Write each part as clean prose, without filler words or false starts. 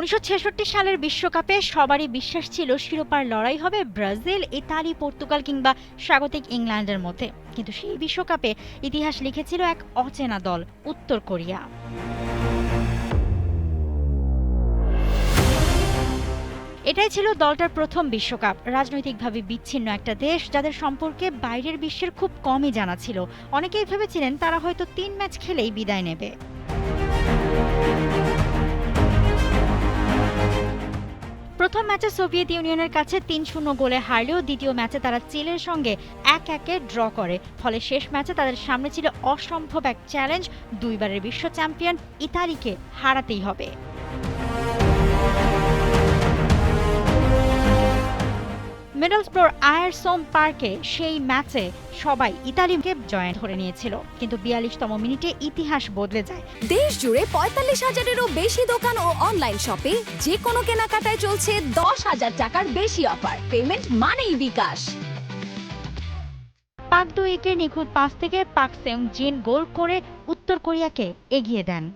1966 সালের বিশ্বকাপে সবারই বিশ্বাস ছিল শিরোপার লড়াই হবে ব্রাজিল, ইতালি, পর্তুগাল কিংবা স্বাগতিক ইংল্যান্ডের মধ্যে। কিন্তু সেই বিশ্বকাপে ইতিহাস লিখেছিল এক অচেনা দল, উত্তর কোরিয়া। এটাই ছিল দলটার প্রথম বিশ্বকাপ। রাজনৈতিকভাবে বিচ্ছিন্ন একটা দেশ, যাদের সম্পর্কে বাইরের বিশ্বের খুব কমই জানা ছিল। অনেকেই ভেবেছিলেন তারা হয়তো 3 ম্যাচ খেলেই বিদায় নেবে। প্রথম ম্যাচে সোভিয়েত ইউনিয়নের কাছে ৩-০ গোলে হারলেও দ্বিতীয় ম্যাচে তারা চিলের সঙ্গে ১-১ ড্র করে। ফলে শেষ ম্যাচে তাদের সামনে ছিল অসম্ভব এক চ্যালেঞ্জ, দুইবারের বিশ্ব চ্যাম্পিয়ন ইতালিকে হারাতেই হবে। মিডলসব্রোর আয়ারসোম পার্কে সেই ম্যাচে সবাই ইতালিকে জয় ধরে নিয়েছিল, কিন্তু ৪২তম মিনিটে ইতিহাস বদলে যায়। দেশ জুড়ে ৪৫,০০০-এরও বেশি দোকান ও অনলাইন শপে যে কোনো কেনাকাটায় চলছে ১০,০০০ টাকার বেশি অফার। পেমেন্ট মানেই বিকাশ। পাক দুইকের নিখুঁত পাস থেকে পাক সেউং জিন গোল করে উত্তর কোরিয়াকে এগিয়ে দেন।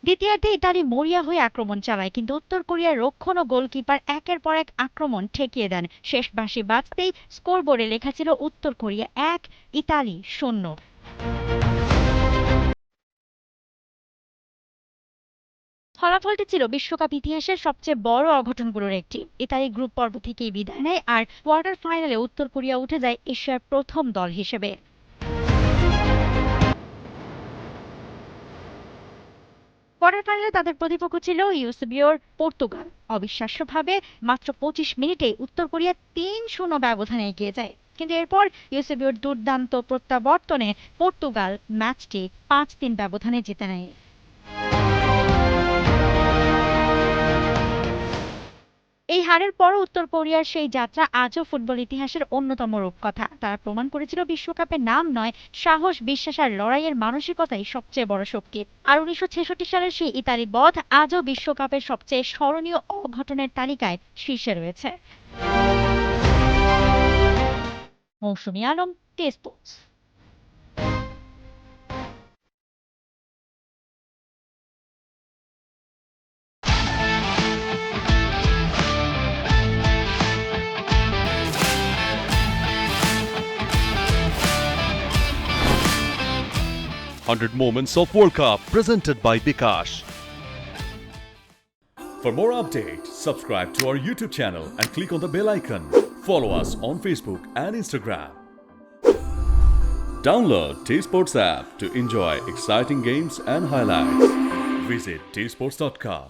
দ্বিতীয়ার্ধে ইতালি মরিয়া হয়ে আক্রমণ চালায়, কিন্তু উত্তর কোরিয়ার রক্ষণ ও গোলকিপার একের পর এক আক্রমণ ঠেকিয়ে দেন। শেষ বাঁশি বাজতেই স্কোরবোর্ডে লেখা ছিল উত্তর কোরিয়া ১, ইতালি ০। ফলাফলটি ছিল বিশ্বকাপ ইতিহাসের সবচেয়ে বড় অঘটনগুলোর একটি। ইতালি গ্রুপ পর্ব থেকেই বিদায় নেয়, আর কোয়ার্টার ফাইনালে উত্তর কোরিয়া উঠে যায় এশিয়ার প্রথম দল হিসেবে। কোয়ার্টার ফাইনালে তাদের প্রতিপক্ষ ছিল ইউসেবিওর পর্তুগাল। অবিশ্বাস্যভাবে মাত্র ২৫ মিনিটে উত্তর কোরিয়া ৩-০ ব্যবধানে এগিয়ে যায়, কিন্তু এরপর ইউসেবিওর দুর্দান্ত প্রত্যাবর্তনে পর্তুগাল ম্যাচটি ৫-৩ ব্যবধানে জিতে নেয়। এই হারের পরও উত্তর কোরিয়ার সেই যাত্রা আজও ফুটবল ইতিহাসের অন্যতম রূপকথা। তারা প্রমাণ করেছিল বিশ্বকাপে নাম নয়, সাহস, বিশ্বাস আর লড়াইয়ের মানসিকতাই সবচেয়ে বড় শক্তি। আর ১৯৬৬ সালের সেই ইতালি বধ আজও বিশ্বকাপের সবচেয়ে স্মরণীয় অঘটনের তালিকায় শীর্ষে রয়েছে। মৌসুমী Alam, T Sports. Hundred Moments of World Cup presented by Bikash. For more updates, subscribe to our YouTube channel and click on the bell icon. Follow us on Facebook and Instagram. Download T-Sports app to enjoy exciting games and highlights. Visit tsports.com.